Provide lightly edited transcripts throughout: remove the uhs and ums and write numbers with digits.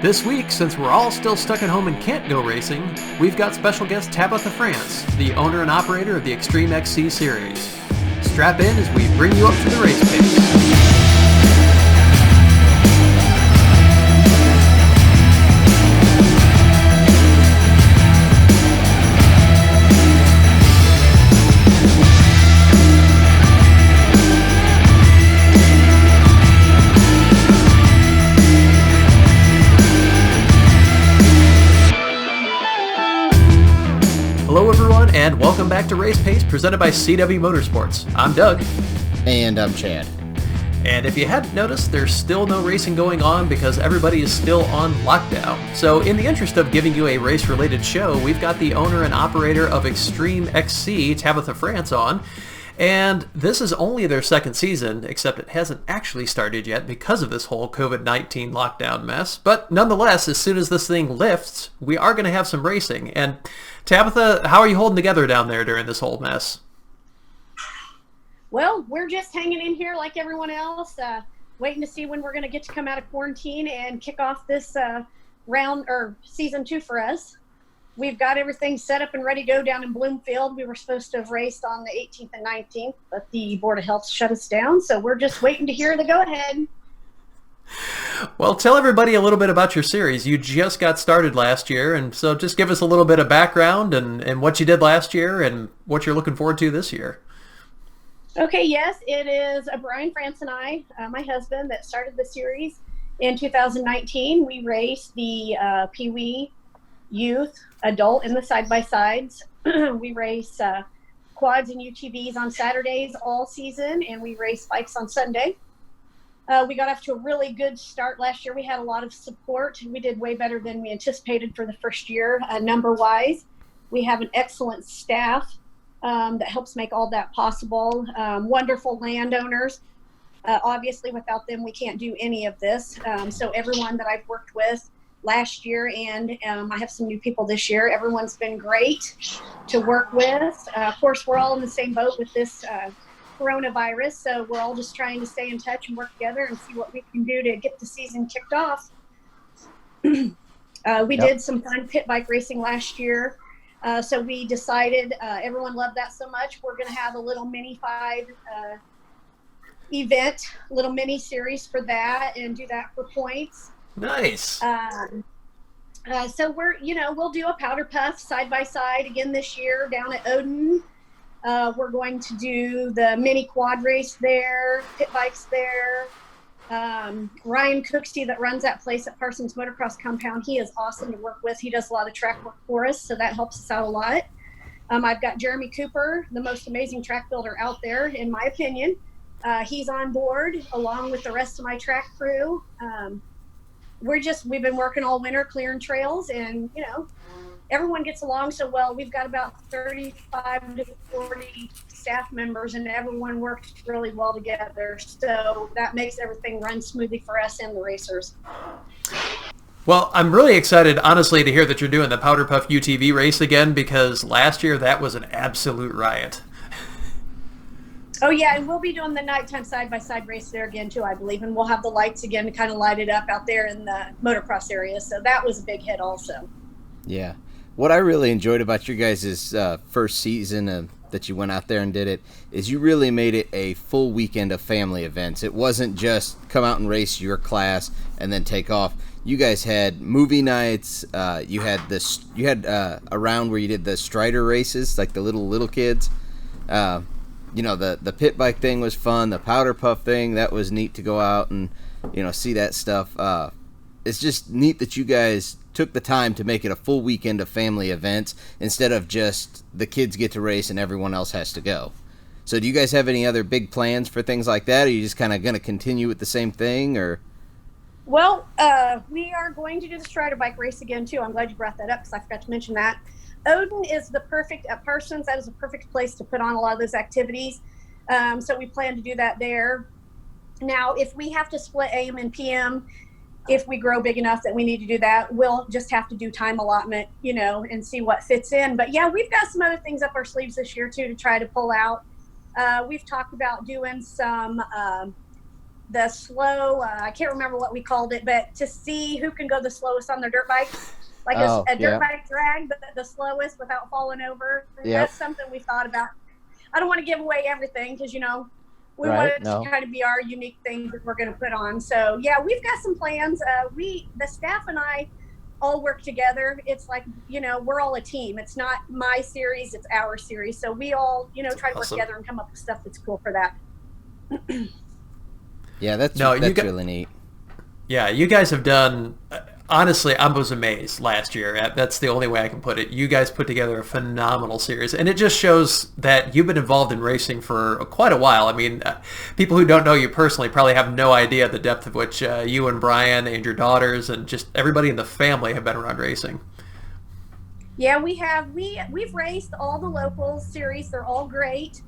This week, since we're all still stuck at home and can't go racing, we've got special guest Tabitha France, the owner and operator of the Extreme XC Series. Strap in as we bring you up to the race pace. Hello everyone, and welcome back to Race Pace, presented by CW Motorsports. I'm Doug. And I'm Chad. And if you hadn't noticed, there's still no racing going on because everybody is still on lockdown. So in the interest of giving you a race-related show, we've got the owner and operator of Extreme XC, Tabitha France, on. And this is only their second season, except it hasn't actually started yet because of this whole COVID-19 lockdown mess. But nonetheless, as soon as this thing lifts, we are going to have some racing. And Tabitha, how are you holding together down there during this whole mess? Well, we're just hanging in here like everyone else, waiting to see when we're going to get to come out of quarantine and kick off this round or season 2 for us. We've got everything set up and ready to go down in Bloomfield. We were supposed to have raced on the 18th and 19th, but the Board of Health shut us down, so we're just waiting to hear the go-ahead. Well, tell everybody a little bit about your series. You just got started last year, and so just give us a little bit of background and what you did last year and what you're looking forward to this year. Okay, yes, it is Brian France and I, my husband, that started the series in 2019. We raced the Pee-wee, youth, adult, and the side-by-sides. We race quads and UTVs on Saturdays all season, and we race bikes on Sunday. We got off to a really good start last year. We had a lot of support. We did way better than we anticipated for the first year, number-wise. We have an excellent staff that helps make all that possible. Wonderful landowners. Obviously, without them, we can't do any of this. So everyone that I've worked with last year, and I have some new people this year, everyone's been great to work with. Of course, we're all in the same boat with this coronavirus, so we're all just trying to stay in touch and work together and see what we can do to get the season kicked off. We did some fun pit bike racing last year. So we decided, everyone loved that so much, we're going to have a little mini 5 event, little mini series for that, and do that for points. Nice. So we'll do a Powderpuff side-by-side again this year down at Odin. We're going to do the mini quad race there, pit bikes there. Ryan Cooksey that runs that place at Parsons Motocross Compound, he is awesome to work with. He does a lot of track work for us, so that helps us out a lot. I've got Jeremy Cooper, the most amazing track builder out there, in my opinion. He's on board along with the rest of my track crew. We've been working all winter clearing trails, and everyone gets along so well. We've got about 35 to 40 staff members, and everyone works really well together. So that makes everything run smoothly for us and the racers. Well, I'm really excited, honestly, to hear that you're doing the Powderpuff UTV race again, because last year that was an absolute riot. Oh, yeah, and we'll be doing the nighttime side-by-side race there again, too, I believe. And we'll have the lights again to kind of light it up out there in the motocross area. So that was a big hit also. Yeah. What I really enjoyed about your guys' first season that you went out there and did it is you really made it a full weekend of family events. It wasn't just come out and race your class and then take off. You guys had movie nights. You had a round where you did the Strider races, like the little kids. The pit bike thing was fun. The Powderpuff thing, that was neat to go out and, see that stuff. It's just neat that you guys took the time to make it a full weekend of family events instead of just the kids get to race and everyone else has to go. So do you guys have any other big plans for things like that? Or are you just kind of going to continue with the same thing, or? Well, we are going to do the Strider bike race again, too. I'm glad you brought that up because I forgot to mention that. Odin is at Parsons, that is a perfect place to put on a lot of those activities. So we plan to do that there. Now, if we have to split AM and PM, if we grow big enough that we need to do that, we'll just have to do time allotment, and see what fits in. But yeah, we've got some other things up our sleeves this year too to try to pull out. We've talked about doing some the slow, I can't remember what we called it, but to see who can go the slowest on their dirt bikes, like a dirt bike drag, but the slowest without falling over. That's something we thought about. I don't want to give away everything because, we want it to kind of be our unique thing that we're going to put on. So, yeah, we've got some plans. The staff and I all work together. It's like, we're all a team. It's not my series, it's our series. So we all, try to work together and come up with stuff that's cool for that. Yeah, that's really neat. Yeah, you guys have done, honestly, I was amazed last year. That's the only way I can put it. You guys put together a phenomenal series, and it just shows that you've been involved in racing for quite a while. I mean, people who don't know you personally probably have no idea the depth of which you and Brian and your daughters and just everybody in the family have been around racing. Yeah, we have. We've raced all the local series. They're all great.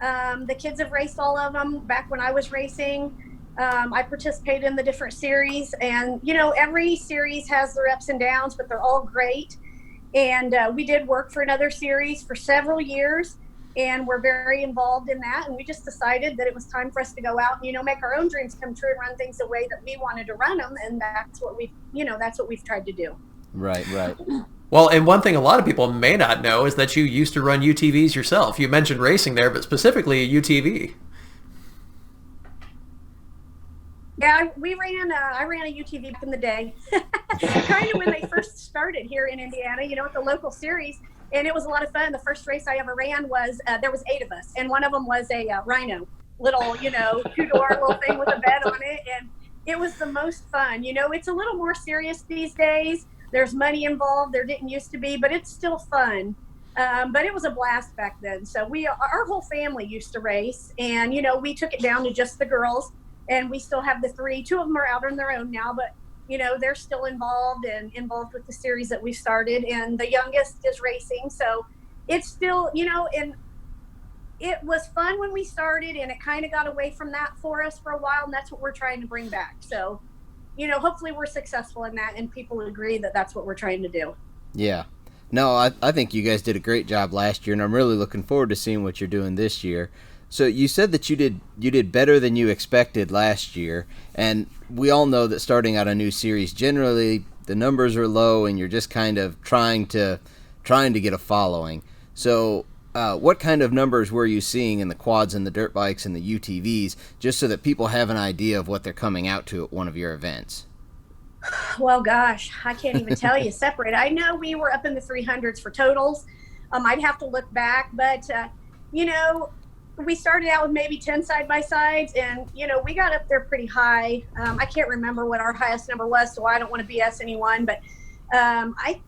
The kids have raced all of them back when I was racing. I participated in the different series, and every series has their ups and downs, but they're all great. And we did work for another series for several years, and we're very involved in that. And we just decided that it was time for us to go out and make our own dreams come true and run things the way that we wanted to run them. And that's what we've tried to do. Right. Well, and one thing a lot of people may not know is that you used to run UTVs yourself. You mentioned racing there, but specifically a UTV. Yeah, I ran a UTV back in the day, kind of when they first started here in Indiana, at the local series, and it was a lot of fun. The first race I ever ran was, there was 8 of us, and one of them was a Rhino, little, 2-door little thing with a bed on it, and it was the most fun. It's a little more serious these days. There's money involved. There didn't used to be, but it's still fun. But it was a blast back then. So our whole family used to race, and, we took it down to just the girls. And we still have the 3. 2 of them are out on their own now, but, they're still involved with the series that we started. And the youngest is racing. So it's still, and it was fun when we started, and it kind of got away from that for us for a while. And that's what we're trying to bring back. So, hopefully we're successful in that, and people agree that that's what we're trying to do. Yeah. No, I think you guys did a great job last year, and I'm really looking forward to seeing what you're doing this year. So you said that you did better than you expected last year, and we all know that starting out a new series, generally the numbers are low, and you're just kind of trying to get a following. So what kind of numbers were you seeing in the quads and the dirt bikes and the UTVs, just so that people have an idea of what they're coming out to at one of your events? Well, gosh, I can't even tell you separate. I know we were up in the 300s for totals. I'd have to look back, but we started out with maybe 10 side-by-sides, and, we got up there pretty high. I can't remember what our highest number was, so I don't want to BS anyone, but I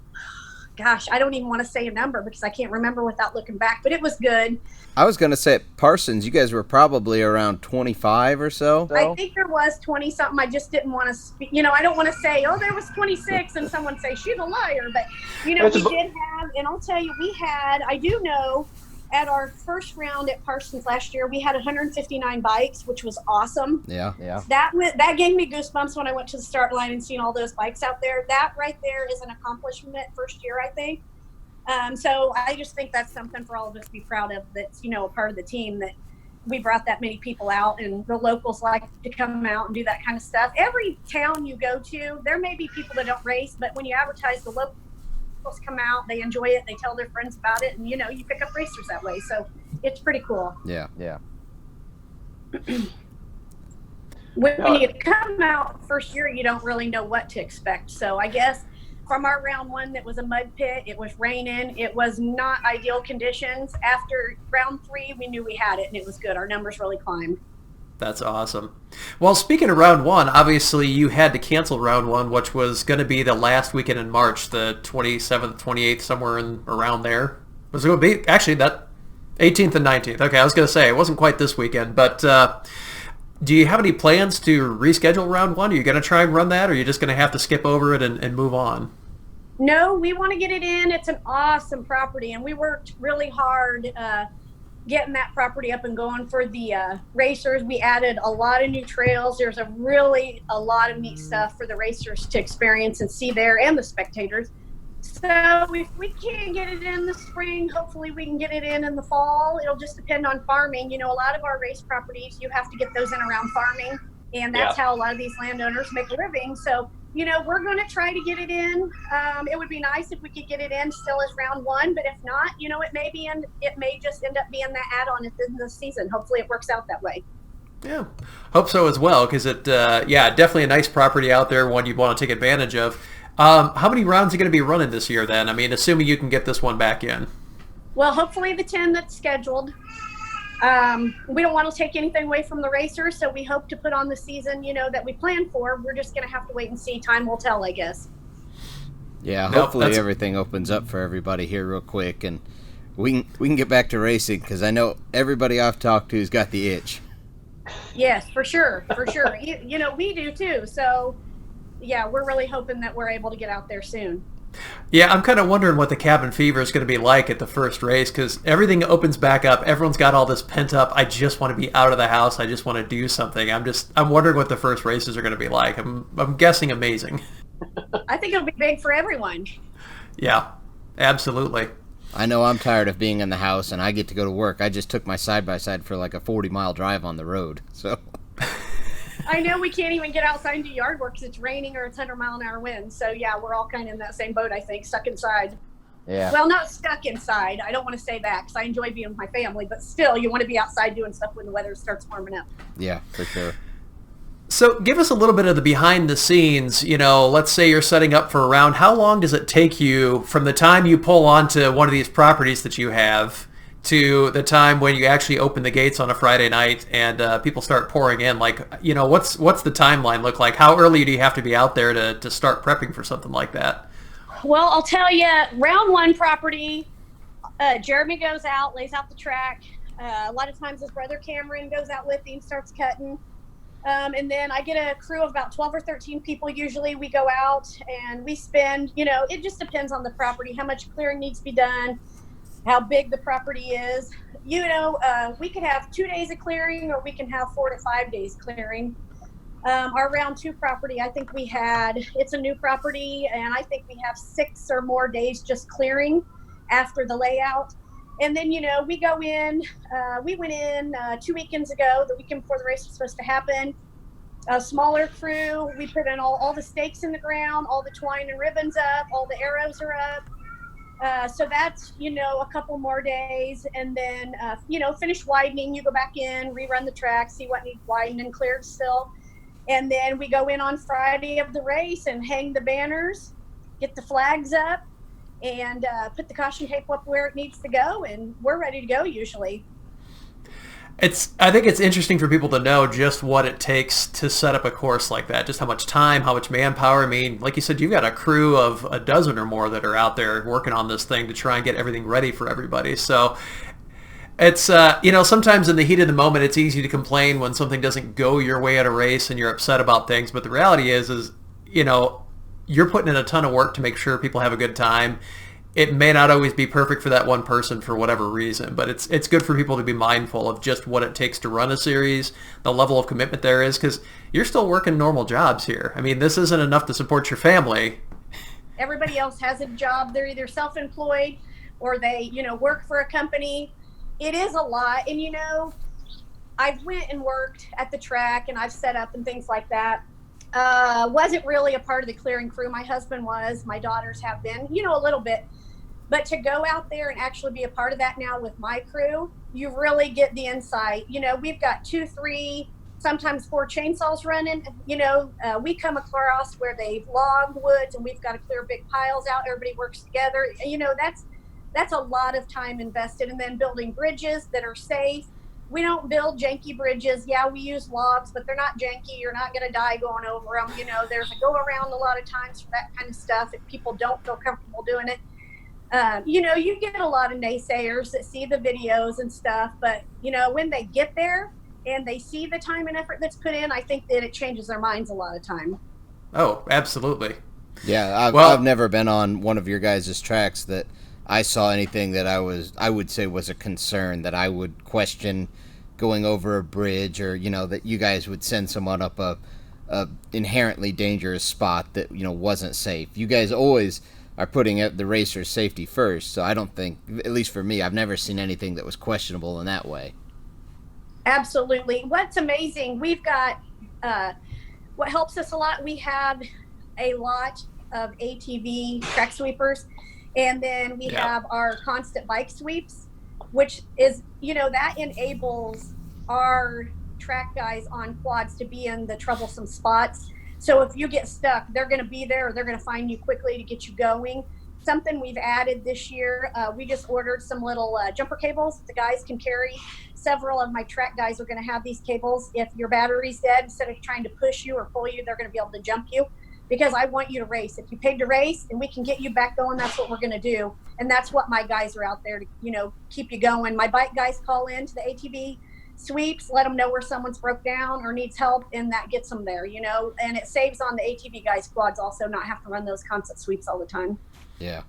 don't even want to say a number because I can't remember without looking back, but it was good. I was going to say at Parsons, you guys were probably around 25 or so. I think there was 20-something. I just didn't want to speak. I don't want to say, oh, there was 26, and someone say, she's a liar. But, we did have, and I'll tell you, I do know, at our first round at Parsons last year, we had 159 bikes, which was awesome. Yeah. That gave me goosebumps when I went to the start line and seen all those bikes out there. That right there is an accomplishment first year, I think. So I just think that's something for all of us to be proud of. That's, a part of the team, that we brought that many people out, and the locals like to come out and do that kind of stuff. Every town you go to, there may be people that don't race, but when you advertise, the locals come out, they enjoy it, they tell their friends about it, and you pick up racers that way, so it's pretty cool. Yeah When you come out first year, you don't really know what to expect. So I guess from our round 1, that was a mud pit, it was raining, it was not ideal conditions. After round 3, we knew we had it, and it was good. Our numbers really climbed. That's awesome. Well, speaking of round 1, obviously you had to cancel round 1, which was going to be the last weekend in March, the 27th, 28th, somewhere around there. Was it going to be actually that 18th and 19th? Okay, I was going to say it wasn't quite this weekend, but do you have any plans to reschedule round 1? Are you going to try and run that, or are you just going to have to skip over it and move on? No, we want to get it in. It's an awesome property, and we worked really hard getting that property up and going for the racers. We added a lot of new trails. There's a lot of neat stuff for the racers to experience and see there, and the spectators. So if we can't get it in the spring, hopefully we can get it in the fall. It'll just depend on farming. A lot of our race properties, you have to get those in around farming. And that's how a lot of these landowners make a living. So, we're going to try to get it in. It would be nice if we could get it in still as round one, but if not, it may just end up being that add-on at the end of the season. Hopefully it works out that way. Yeah, hope so as well, because definitely a nice property out there, one you'd want to take advantage of. How many rounds are you going to be running this year then? I mean, assuming you can get this one back in. Well, hopefully the 10 that's scheduled. We don't want to take anything away from the racers, so we hope to put on the season, that we plan for. We're just going to have to wait and see. Time will tell, I guess. Yeah, hopefully everything opens up for everybody here real quick, and we can get back to racing, because I know everybody I've talked to's got the itch. Yes, for sure. We do too. So, yeah, we're really hoping that we're able to get out there soon. Yeah, I'm kind of wondering what the cabin fever is going to be like at the first race, because everything opens back up. Everyone's got all this pent up. I just want to be out of the house. I just want to do something. I'm wondering what the first races are going to be like. I'm guessing amazing. I think it'll be big for everyone. Yeah, absolutely. I know I'm tired of being in the house, and I get to go to work. I just took my side-by-side for like a 40-mile drive on the road, so... I know we can't even get outside and do yard work because it's raining or it's 100-mile-an-hour winds. So, yeah, we're all kind of in that same boat, I think, stuck inside. Yeah. Well, not stuck inside. I don't want to say that because I enjoy being with my family. But still, you want to be outside doing stuff when the weather starts warming up. Yeah, for sure. So give us a little bit of the behind the scenes. Let's say you're setting up for a round. How long does it take you from the time you pull onto one of these properties that you have to the time when you actually open the gates on a Friday night and people start pouring in? Like, what's the timeline look like? How early do you have to be out there to start prepping for something like that? Well, I'll tell you, round one property, Jeremy goes out, lays out the track. A lot of times his brother Cameron goes out with him, starts cutting. And then I get a crew of about 12 or 13 people. Usually we go out and we spend, it just depends on the property, how much clearing needs to be done, how big the property is. We could have 2 days of clearing, or we can have 4 to 5 days clearing. Our round two property, I think it's a new property, and I think we have 6 or more days just clearing after the layout. And then, we go in, we went in 2 weekends ago, the weekend before the race was supposed to happen. A smaller crew, we put in all the stakes in the ground, all the twine and ribbons up, all the arrows are up. So that's, a couple more days. And then, finish widening, you go back in, rerun the track, see what needs widened and cleared still. And then we go in on Friday of the race and hang the banners, get the flags up, and put the caution tape up where it needs to go, and we're ready to go usually. I think it's interesting for people to know just what it takes to set up a course like that, just how much time, how much manpower. I mean, like you said, you've got a crew of a dozen or more that are out there working on this thing to try and get everything ready for everybody. So it's, sometimes in the heat of the moment, it's easy to complain when something doesn't go your way at a race and you're upset about things. But the reality is you're putting in a ton of work to make sure people have a good time. It may not always be perfect for that one person for whatever reason, but it's good for people to be mindful of just what it takes to run a series, the level of commitment there is, because you're still working normal jobs here. I mean, this isn't enough to support your family. Everybody else has a job. They're either self-employed or they, work for a company. It is a lot. And, I've went and worked at the track and I've set up and things like that. Wasn't really a part of the clearing crew. My husband was, my daughters have been, a little bit. But to go out there and actually be a part of that now with my crew, you really get the insight. We've got 2, 3, sometimes 4 chainsaws running. We come across where they've logged woods and we've got to clear big piles out. Everybody works together. That's a lot of time invested. And then building bridges that are safe. We don't build janky bridges. Yeah, we use logs, but they're not janky. You're not going to die going over them. There's a go around a lot of times for that kind of stuff if people don't feel comfortable doing it. You get a lot of naysayers that see the videos and stuff, but, when they get there and they see the time and effort that's put in, I think that it changes their minds a lot of time. Oh, absolutely. Yeah, I've never been on one of your guys' tracks that I saw anything that I would say was a concern, that I would question going over a bridge, or, that you guys would send someone up a inherently dangerous spot that, wasn't safe. You guys always are putting the racer's safety first, so I don't think, at least for me, I've never seen anything that was questionable in that way. Absolutely. What's amazing, we've got what helps us a lot, we have a lot of ATV track sweepers, and then we have our constant bike sweeps, which is, that enables our track guys on quads to be in the troublesome spots. So if you get stuck, they're going to be there, or they're going to find you quickly to get you going. Something we've added this year, we just ordered some little jumper cables the guys can carry. Several of my track guys are going to have these cables. If your battery's dead, instead of trying to push you or pull you, they're going to be able to jump you, because I want you to race. If you paid to race and we can get you back going, that's what we're going to do. And that's what my guys are out there to, keep you going. My bike guys call in to the ATV sweeps, let them know where someone's broke down or needs help, and that gets them there, and it saves on the ATV guys' quads also, not have to run those constant sweeps all the time. Yeah.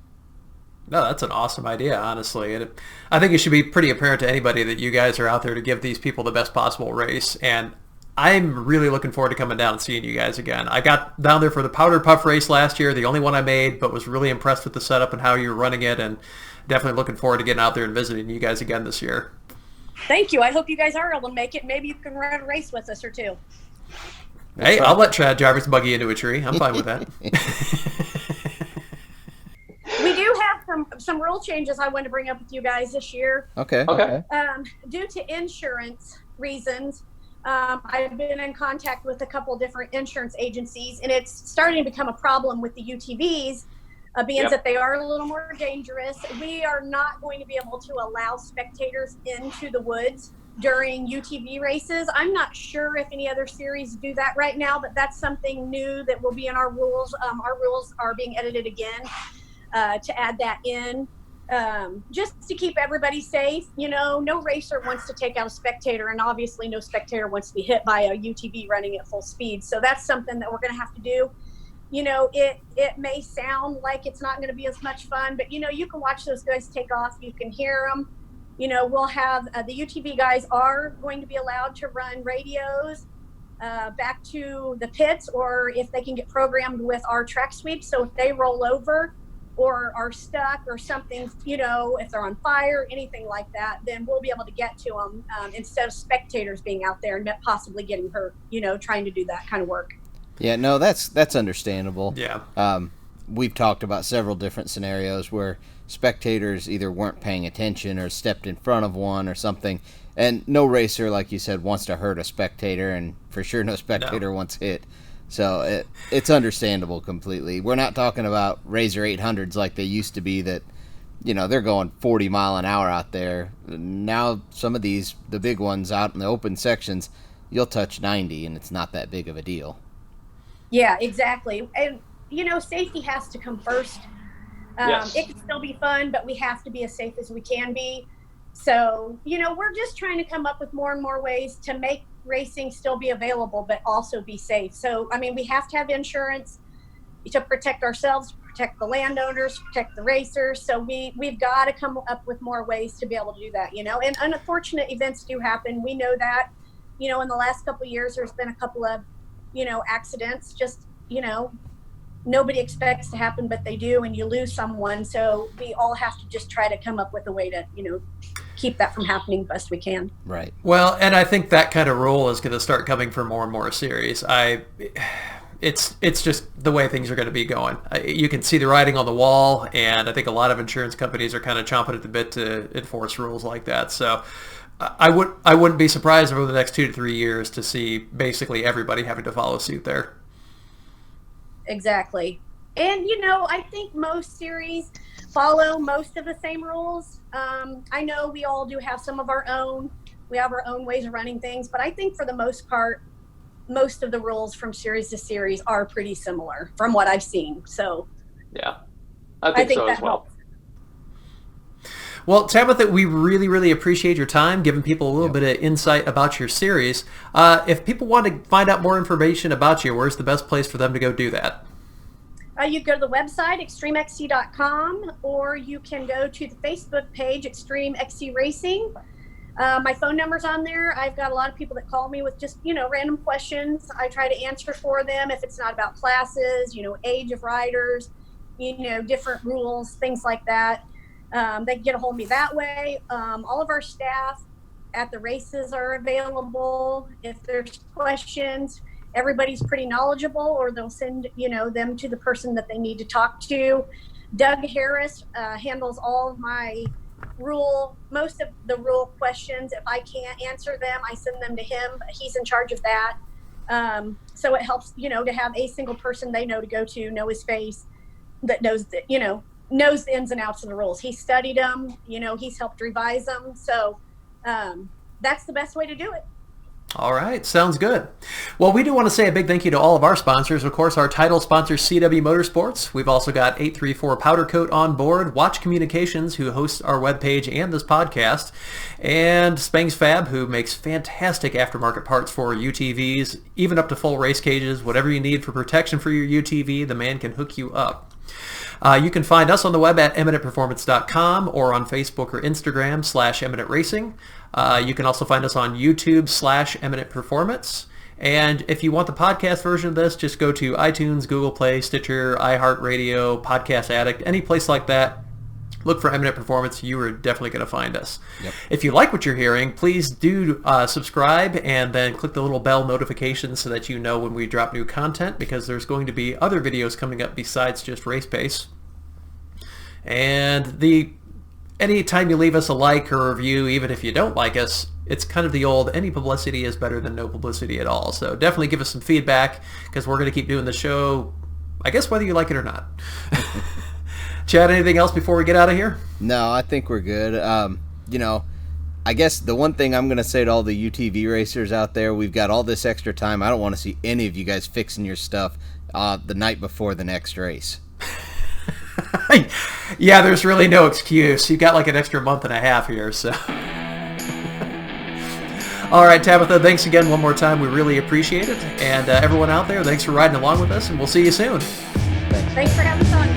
No, that's an awesome idea, honestly. And I think it should be pretty apparent to anybody that you guys are out there to give these people the best possible race. And I'm really looking forward to coming down and seeing you guys again. I got down there for the Powderpuff race last year, the only one I made, but was really impressed with the setup and how you were running it, and definitely looking forward to getting out there and visiting you guys again this year. Thank you. I hope you guys are able to make it. Maybe you can run a race with us or two. Hey, I'll let Chad Jarvis buggy into a tree. I'm fine with that. We do have some rule changes I want to bring up with you guys this year. Okay. Due to insurance reasons, I've been in contact with a couple different insurance agencies, and it's starting to become a problem with the UTVs, being that they are a little more dangerous. We are not going to be able to allow spectators into the woods during UTV races. I'm not sure if any other series do that right now, but that's something new that will be in our rules. Our rules are being edited again to add that in, just to keep everybody safe. No racer wants to take out a spectator, and obviously no spectator wants to be hit by a UTV running at full speed. So that's something that we're going to have to do. It may sound like it's not going to be as much fun, but you can watch those guys take off. You can hear them. We'll have the UTV guys are going to be allowed to run radios back to the pits, or if they can get programmed with our track sweeps. So if they roll over or are stuck or something, if they're on fire, anything like that, then we'll be able to get to them instead of spectators being out there and possibly getting hurt, trying to do that kind of work. Yeah, no, that's understandable. Yeah. We've talked about several different scenarios where spectators either weren't paying attention or stepped in front of one or something, and no racer, like you said, wants to hurt a spectator, and for sure no spectator wants hit. So it's understandable completely. We're not talking about Razor 800s like they used to be that, they're going 40 mile an hour out there. Now some of these, the big ones out in the open sections, you'll touch 90 and it's not that big of a deal. Yeah, exactly. And, safety has to come first. Yes. It can still be fun, but we have to be as safe as we can be. So, we're just trying to come up with more and more ways to make racing still be available, but also be safe. So, we have to have insurance to protect ourselves, protect the landowners, protect the racers. So we've got to come up with more ways to be able to do that, and unfortunate events do happen. We know that, in the last couple of years, there's been a couple of, accidents, just, nobody expects to happen, but they do, and you lose someone. So we all have to just try to come up with a way to, keep that from happening the best we can. Right. Well, and I think that kind of rule is going to start coming for more and more series. It's just the way things are going to be going. You can see the writing on the wall, and I think a lot of insurance companies are kind of chomping at the bit to enforce rules like that. So I wouldn't be surprised over the next 2 to 3 years to see basically everybody having to follow suit there. Exactly. And, I think most series follow most of the same rules. I know we all do have some of our own. We have our own ways of running things, but I think for the most part, most of the rules from series to series are pretty similar from what I've seen. So yeah, I think so as well. Helps. Well, Tabitha, we really, really appreciate your time, giving people a little bit of insight about your series. If people want to find out more information about you, where's the best place for them to go do that? You go to the website, extremexc.com, or you can go to the Facebook page, Extreme XC Racing. My phone number's on there. I've got a lot of people that call me with just, random questions. I try to answer for them if it's not about classes, age of riders, different rules, things like that. They can get a hold of me that way. All of our staff at the races are available if there's questions. everybody's pretty knowledgeable, or they'll send, them to the person that they need to talk to. Doug Harris handles all of my most of the rule questions. If I can't answer them, I send them to him. He's in charge of that. So it helps, to have a single person they know to go to, know his face, that knows the ins and outs of the rules. He studied them, he's helped revise them. So that's the best way to do it. All right, sounds good. Well, we do want to say a big thank you to all of our sponsors. Of course, our title sponsor, CW Motorsports. We've also got 834 Powder Coat on board, Watch Communications, who hosts our webpage and this podcast, and Spangs Fab, who makes fantastic aftermarket parts for UTVs, even up to full race cages. Whatever you need for protection for your UTV, the man can hook you up. You can find us on the web at eminentperformance.com or on Facebook or Instagram /Eminent Racing. You can also find us on YouTube /Eminent Performance. And if you want the podcast version of this, just go to iTunes, Google Play, Stitcher, iHeartRadio, Podcast Addict, any place like that. Look for Eminent Performance. You are definitely going to find us. Yep. If you like what you're hearing, please do subscribe and then click the little bell notification so that you know when we drop new content, because there's going to be other videos coming up besides just Race Pace. And anytime you leave us a like or a review, even if you don't like us, it's kind of the old, any publicity is better than no publicity at all. So definitely give us some feedback, because we're going to keep doing the show, I guess, whether you like it or not. Chad, anything else before we get out of here? No, I think we're good. I guess the one thing I'm going to say to all the UTV racers out there, we've got all this extra time. I don't want to see any of you guys fixing your stuff the night before the next race. Yeah, there's really no excuse. You've got like an extra month and a half here, so. All right, Tabitha, thanks again one more time. We really appreciate it. And everyone out there, thanks for riding along with us, and we'll see you soon. Thanks for having us on.